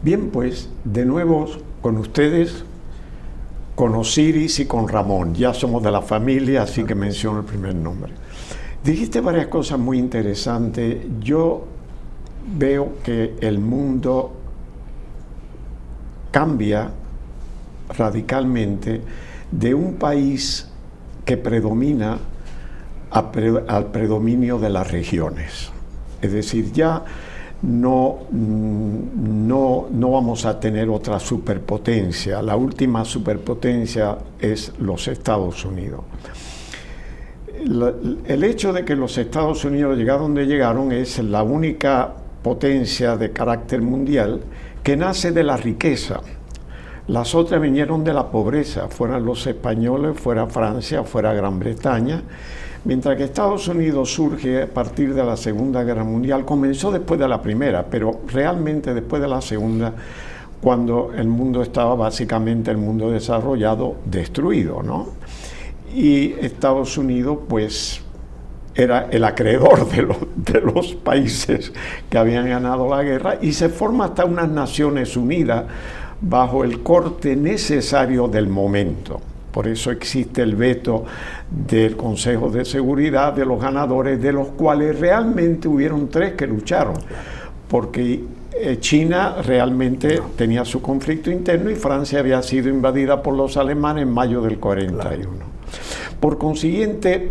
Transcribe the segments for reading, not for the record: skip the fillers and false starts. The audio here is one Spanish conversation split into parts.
Bien, pues, de nuevo con ustedes, con Osiris y con Ramón. Ya somos de la familia, así que menciono el primer nombre. Dijiste varias cosas muy interesantes. Yo veo que el mundo cambia radicalmente de un país que predomina al predominio de las regiones. Es decir, ya no vamos a tener otra superpotencia. La última superpotencia es los Estados Unidos. El hecho de que los Estados Unidos llegaron donde llegaron es la única potencia de carácter mundial que nace de la riqueza. Las otras vinieron de la pobreza, fueran los españoles, fuera Francia, fuera Gran Bretaña, mientras que Estados Unidos surge a partir de la Segunda Guerra Mundial. Comenzó después de la Primera, pero realmente después de la Segunda, cuando el mundo estaba básicamente, el mundo desarrollado, destruido, ¿no? Y Estados Unidos, pues, era el acreedor de los países que habían ganado la guerra, y se forma hasta unas Naciones Unidas bajo el corte necesario del momento. Por eso existe el veto del Consejo de Seguridad de los ganadores, de los cuales realmente hubieron 3 que lucharon, porque China realmente tenía su conflicto interno y Francia había sido invadida por los alemanes en mayo del 41. Por consiguiente,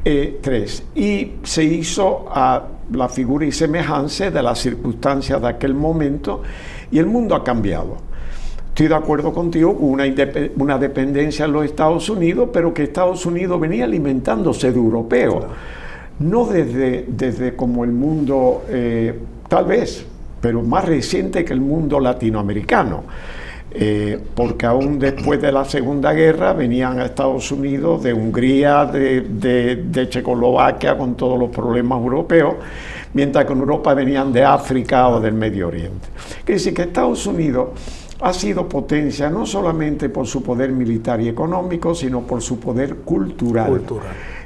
3. Y se hizo a la figura y semejanza de las circunstancias de aquel momento, y el mundo ha cambiado. Estoy de acuerdo contigo, una dependencia en los Estados Unidos, pero que Estados Unidos venía alimentándose de europeos, no desde como el mundo, tal vez, pero más reciente que el mundo latinoamericano. Porque aún después de la Segunda Guerra venían a Estados Unidos de Hungría, de Checoslovaquia, con todos los problemas europeos, mientras que en Europa venían de África o del Medio Oriente. Quiere decir que Estados Unidos ha sido potencia no solamente por su poder militar y económico, sino por su poder cultural.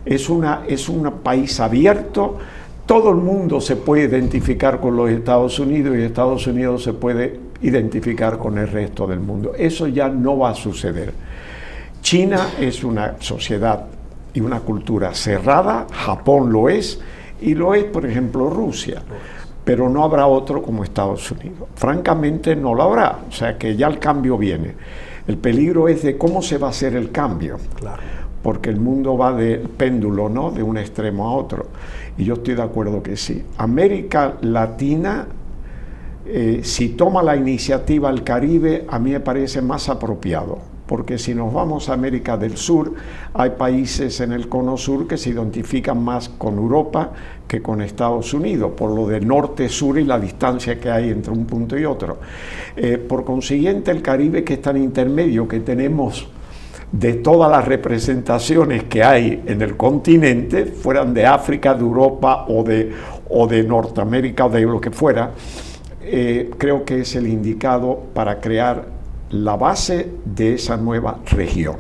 Es un país abierto. Todo el mundo se puede identificar con los Estados Unidos y Estados Unidos se puede identificar con el resto del mundo. Eso ya no va a suceder. China es una sociedad y una cultura cerrada, Japón lo es, y lo es, por ejemplo, Rusia. Pero no habrá otro como Estados Unidos. Francamente no lo habrá, o sea que ya el cambio viene. El peligro es de cómo se va a hacer el cambio, porque el mundo va del péndulo, ¿no?, de un extremo a otro, y yo estoy de acuerdo que sí. América Latina, si toma la iniciativa el Caribe, a mí me parece más apropiado, porque si nos vamos a América del Sur, hay países en el cono sur que se identifican más con Europa que con Estados Unidos, por lo de norte-sur y la distancia que hay entre un punto y otro. Por consiguiente, el Caribe, que es tan intermedio, que tenemos de todas las representaciones que hay en el continente, fueran de África, de Europa o de Norteamérica o de lo que fuera, creo que es el indicado para crear la base de esa nueva región.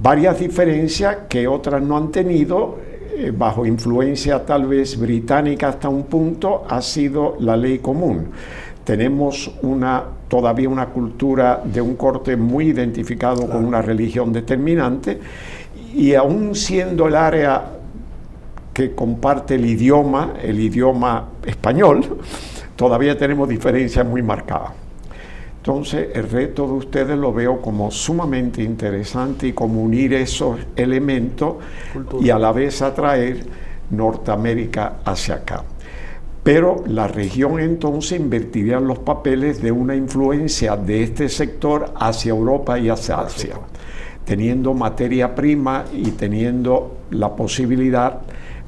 Varias diferencias que otras no han tenido, bajo influencia tal vez británica hasta un punto, ha sido la ley común. Tenemos todavía una cultura de un corte muy identificado con una religión determinante, y aún siendo el área que comparte el idioma español, todavía tenemos diferencias muy marcadas. Entonces, el reto de ustedes lo veo como sumamente interesante, y como unir esos elementos y a la vez atraer Norteamérica hacia acá. Pero la región entonces invertiría en los papeles de una influencia de este sector hacia Europa y hacia Asia, teniendo materia prima y teniendo la posibilidad,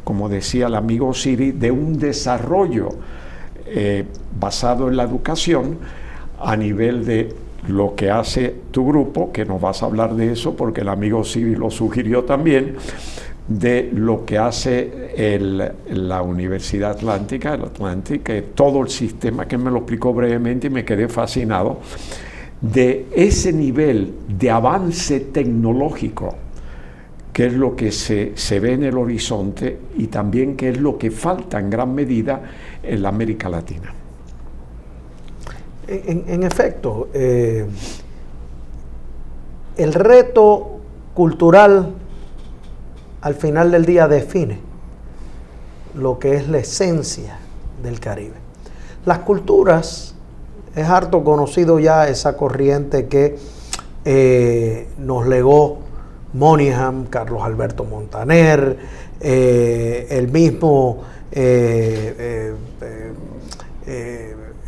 como decía el amigo Osiris, de un desarrollo basado en la educación, a nivel de lo que hace tu grupo, que nos vas a hablar de eso porque el amigo Osiris lo sugirió también, de lo que hace la Universidad Atlántica, el Atlantic, todo el sistema, que me lo explicó brevemente y me quedé fascinado, de ese nivel de avance tecnológico, que es lo que se ve en el horizonte, y también que es lo que falta en gran medida en la América Latina. En efecto, el reto cultural al final del día define lo que es la esencia del Caribe. Las culturas, es harto conocido ya esa corriente que nos legó Moynihan, Carlos Alberto Montaner, el mismo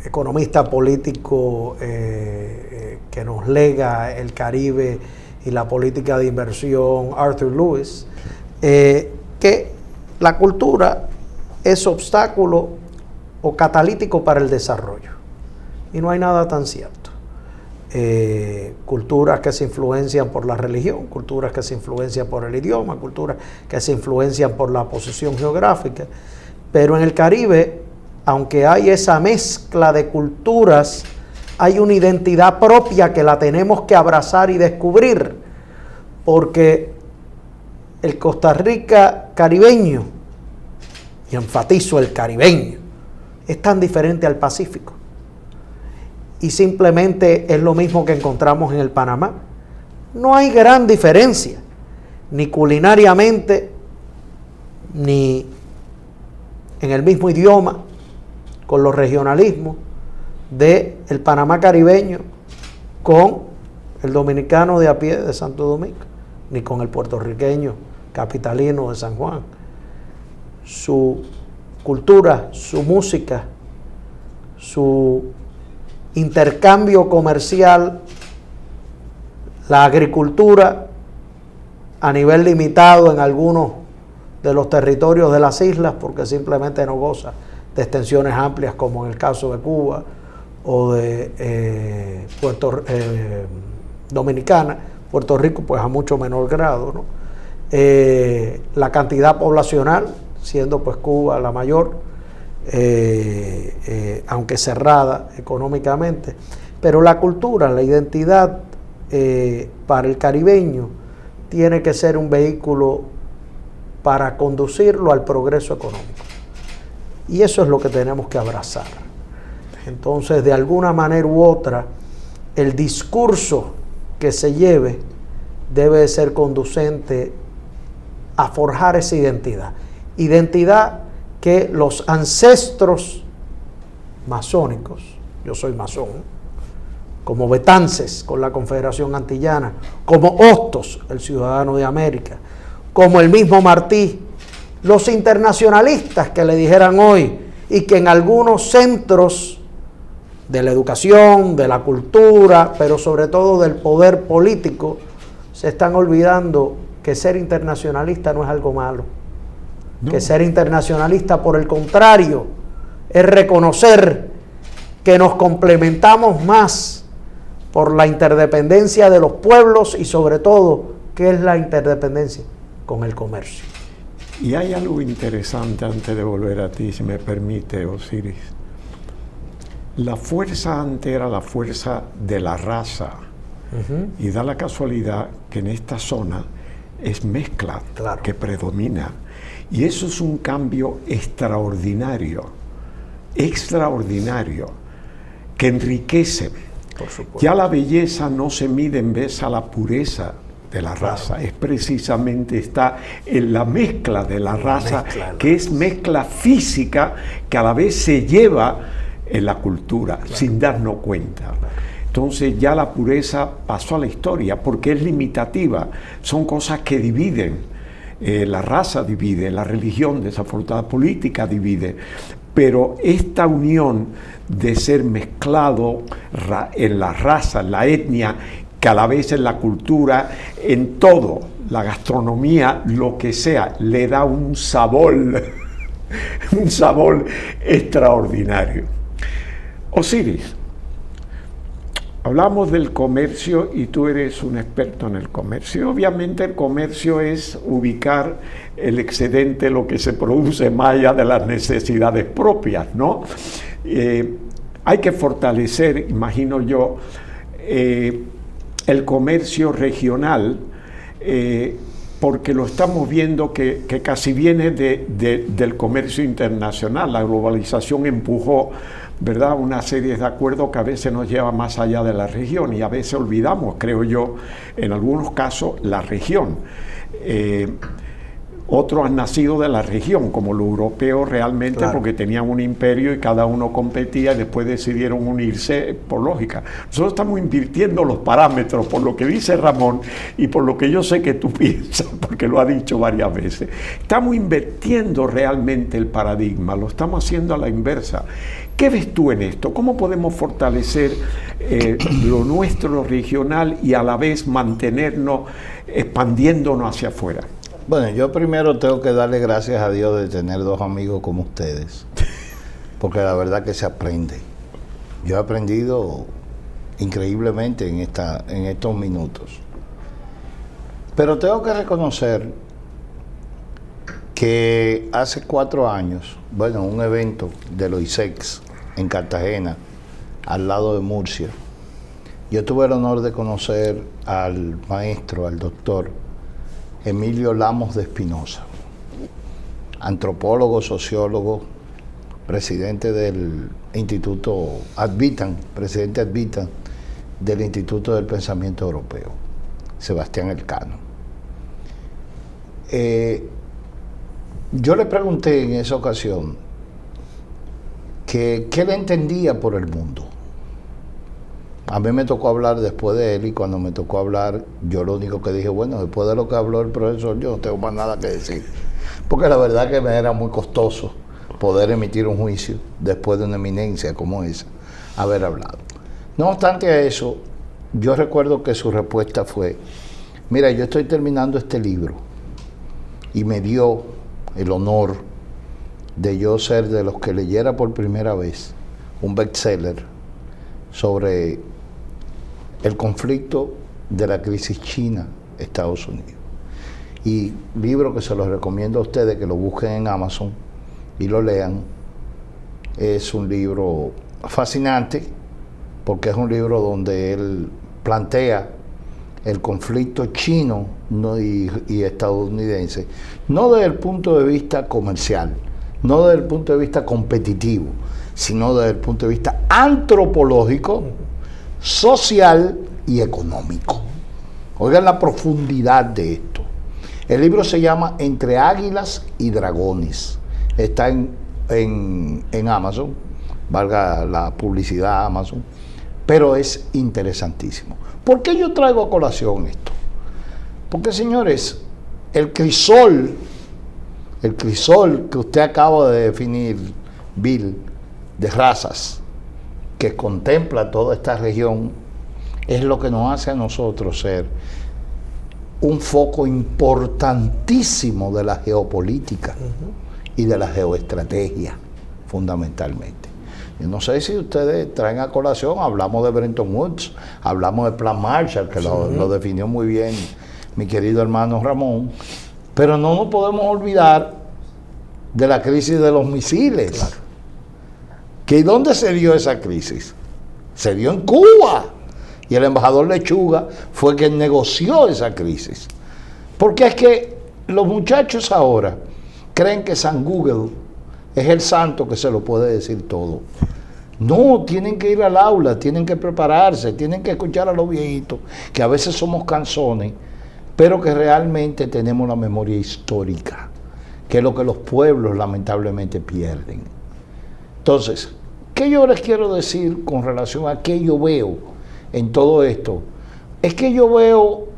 economista político que nos lega el Caribe y la política de inversión, Arthur Lewis, que la cultura es obstáculo o catalítico para el desarrollo. Y no hay nada tan cierto. Culturas que se influencian por la religión, culturas que se influencian por el idioma, culturas que se influencian por la posición geográfica. Pero en el Caribe, aunque hay esa mezcla de culturas, hay una identidad propia que la tenemos que abrazar y descubrir, porque el Costa Rica caribeño, y enfatizo el caribeño, es tan diferente al Pacífico. Y simplemente es lo mismo que encontramos en el Panamá. No hay gran diferencia, ni culinariamente, ni en el mismo idioma, con los regionalismos de el Panamá caribeño con el dominicano de a pie de Santo Domingo, ni con el puertorriqueño capitalino de San Juan. Su cultura, su música, su intercambio comercial, la agricultura a nivel limitado en algunos de los territorios de las islas, porque simplemente no goza de extensiones amplias como en el caso de Cuba o de Dominicana, Puerto Rico pues a mucho menor grado, ¿no? La cantidad poblacional, siendo pues Cuba la mayor, aunque cerrada económicamente, pero la cultura, la identidad para el caribeño tiene que ser un vehículo para conducirlo al progreso económico. Y eso es lo que tenemos que abrazar. Entonces, de alguna manera u otra, el discurso que se lleve debe de ser conducente a forjar esa identidad. Identidad que los ancestros masónicos, yo soy masón, como Betances con la Confederación Antillana, como Hostos, el ciudadano de América, como el mismo Martí, los internacionalistas que le dijeran hoy, y que en algunos centros de la educación, de la cultura, pero sobre todo del poder político, se están olvidando que ser internacionalista no es algo malo. No. Que ser internacionalista, por el contrario, es reconocer que nos complementamos más por la interdependencia de los pueblos y sobre todo, ¿qué es la interdependencia? Con el comercio. Y hay algo interesante antes de volver a ti, si me permite, Osiris. La fuerza antes era la fuerza de la raza. Y da la casualidad que en esta zona es mezcla que predomina. Y eso es un cambio extraordinario, que enriquece. Por supuesto. Ya la belleza no se mide en vez a la pureza de la raza, es precisamente está en la mezcla de la raza, que es mezcla física que a la vez se lleva en la cultura, sin darnos cuenta. Entonces ya la pureza pasó a la historia porque es limitativa, son cosas que dividen, la raza divide, la religión, desafortunada política divide, pero esta unión de ser mezclado en la raza, en la etnia, que a la vez en la cultura, en todo, la gastronomía, lo que sea, le da un sabor extraordinario. Osiris, hablamos del comercio y tú eres un experto en el comercio. Obviamente el comercio es ubicar el excedente, lo que se produce más allá de las necesidades propias, ¿no? Hay que fortalecer, imagino yo, el comercio regional, porque lo estamos viendo que casi viene del comercio internacional. La globalización empujó ¿verdad?, una serie de acuerdos que a veces nos llevan más allá de la región y a veces olvidamos, creo yo, en algunos casos, la región. Otros han nacido de la región, como los europeos realmente, claro, porque tenían un imperio y cada uno competía y después decidieron unirse por lógica. Nosotros estamos invirtiendo los parámetros por lo que dice Ramón y por lo que yo sé que tú piensas, porque lo ha dicho varias veces. Estamos invirtiendo realmente el paradigma, lo estamos haciendo a la inversa. ¿Qué ves tú en esto? ¿Cómo podemos fortalecer lo nuestro, lo regional, y a la vez mantenernos expandiéndonos hacia afuera? Bueno, yo primero tengo que darle gracias a Dios de tener dos amigos como ustedes, porque la verdad que se aprende. Yo he aprendido increíblemente en estos minutos. Pero tengo que reconocer que hace 4 años, bueno, un evento de los ISEX en Cartagena, al lado de Murcia, yo tuve el honor de conocer al maestro, al doctor Emilio Lamos de Espinosa, antropólogo, sociólogo, presidente del Instituto Advitan, presidente Advitan del Instituto del Pensamiento Europeo, Sebastián Elcano. Yo le pregunté en esa ocasión que qué le entendía por el mundo. A mí me tocó hablar después de él, y cuando me tocó hablar, yo lo único que dije, bueno, después de lo que habló el profesor, yo no tengo más nada que decir. Porque la verdad que me era muy costoso poder emitir un juicio después de una eminencia como esa, haber hablado. No obstante a eso, yo recuerdo que su respuesta fue, mira, yo estoy terminando este libro, y me dio el honor de yo ser de los que leyera por primera vez un bestseller sobre el conflicto de la crisis China-Estados Unidos. Y libro que se los recomiendo a ustedes, que lo busquen en Amazon y lo lean. Es un libro fascinante, porque es un libro donde él plantea el conflicto chino y estadounidense, no desde el punto de vista comercial, no desde el punto de vista competitivo, sino desde el punto de vista antropológico, social y económico. Oigan la profundidad de esto. El libro se llama Entre Águilas y Dragones. Está en Amazon, valga la publicidad Amazon, pero es interesantísimo. ¿Por qué yo traigo a colación esto? Porque, señores, el crisol que usted acaba de definir, Bill, de razas, que contempla toda esta región, es lo que nos hace a nosotros ser un foco importantísimo de la geopolítica y de la geoestrategia, fundamentalmente. Yo no sé si ustedes traen a colación, hablamos de Bretton Woods, hablamos de Plan Marshall, que lo definió muy bien mi querido hermano Ramón, pero no nos podemos olvidar de la crisis de los misiles. Claro. ¿Que dónde se dio esa crisis? Se dio en Cuba. Y el embajador Lechuga fue quien negoció esa crisis. Porque es que los muchachos ahora creen que San Google es el santo que se lo puede decir todo. No, tienen que ir al aula, tienen que prepararse, tienen que escuchar a los viejitos, que a veces somos canzones, pero que realmente tenemos la memoria histórica, que es lo que los pueblos lamentablemente pierden. Entonces, ¿qué yo les quiero decir con relación a qué yo veo en todo esto? Es que yo veo,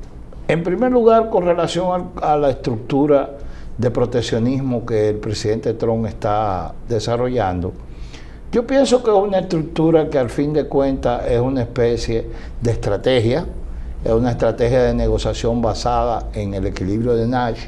en primer lugar, con relación a la estructura de proteccionismo que el presidente Trump está desarrollando, yo pienso que es una estructura que al fin de cuentas es una especie de estrategia, es una estrategia de negociación basada en el equilibrio de Nash.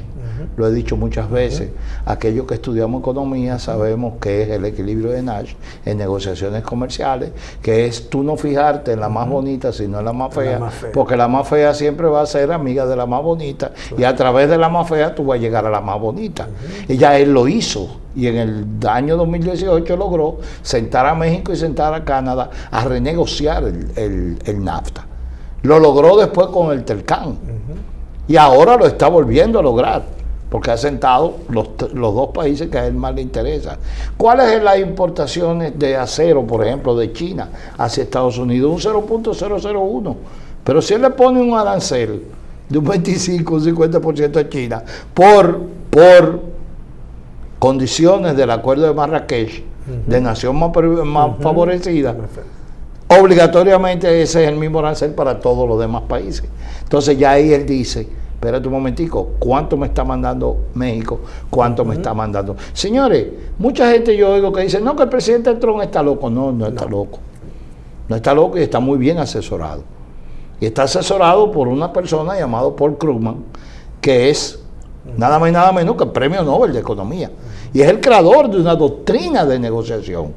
Lo he dicho muchas veces, aquellos que estudiamos economía sabemos que es el equilibrio de Nash en negociaciones comerciales, que es tú no fijarte en la más bonita sino en la más fea, porque la más fea siempre va a ser amiga de la más bonita, y a través de la más fea tú vas a llegar a la más bonita. Y ya él lo hizo, y en el año 2018 logró sentar a México y sentar a Canadá a renegociar el NAFTA. Lo logró después con el Telcán, y ahora lo está volviendo a lograr porque ha sentado los dos países que a él más le interesa. ¿Cuáles son las importaciones de acero, por ejemplo, de China hacia Estados Unidos? Un 0.001. Pero si él le pone un arancel de un 25, un 50% a China por condiciones del acuerdo de Marrakech, de nación más favorecida, obligatoriamente ese es el mismo arancel para todos los demás países. Entonces ya ahí él dice, espérate un momentico, ¿cuánto me está mandando México? ¿Cuánto me está mandando? Señores, mucha gente yo oigo que dice, no, que el presidente Trump está loco. No está loco. No está loco y está muy bien asesorado. Y está asesorado por una persona llamada Paul Krugman, que es nada más y nada menos que el Premio Nobel de Economía. Y es el creador de una doctrina de negociación.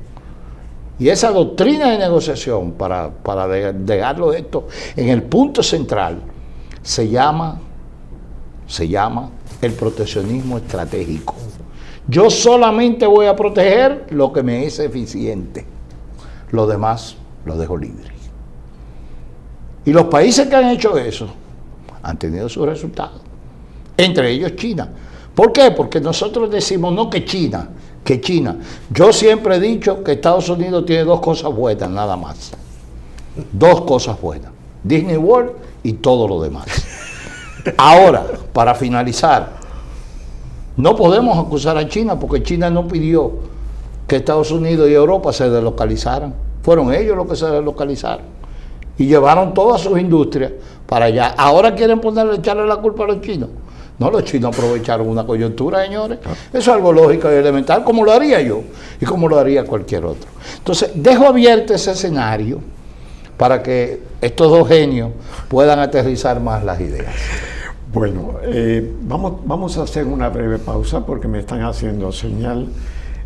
Y esa doctrina de negociación, para dejarlo esto en el punto central, se llama el proteccionismo estratégico. Yo solamente voy a proteger lo que me es eficiente. Lo demás lo dejo libre. Y los países que han hecho eso han tenido sus resultados. Entre ellos China. ¿Por qué? Porque nosotros decimos no que China. Yo siempre he dicho que Estados Unidos tiene dos cosas buenas, nada más. Dos cosas buenas. Disney World y todo lo demás. Ahora, para finalizar, no podemos acusar a China porque China no pidió que Estados Unidos y Europa se deslocalizaran. Fueron ellos los que se deslocalizaron. Y llevaron todas sus industrias para allá. Ahora quieren echarle la culpa a los chinos. No, los chinos aprovecharon una coyuntura, señores. Eso es algo lógico y elemental, como lo haría yo y como lo haría cualquier otro. Entonces, dejo abierto ese escenario para que estos dos genios puedan aterrizar más las ideas. Bueno, vamos a hacer una breve pausa porque me están haciendo señal.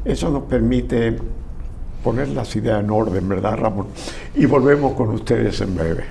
Eso nos permite poner las ideas en orden, ¿verdad, Ramón? Y volvemos con ustedes en breve.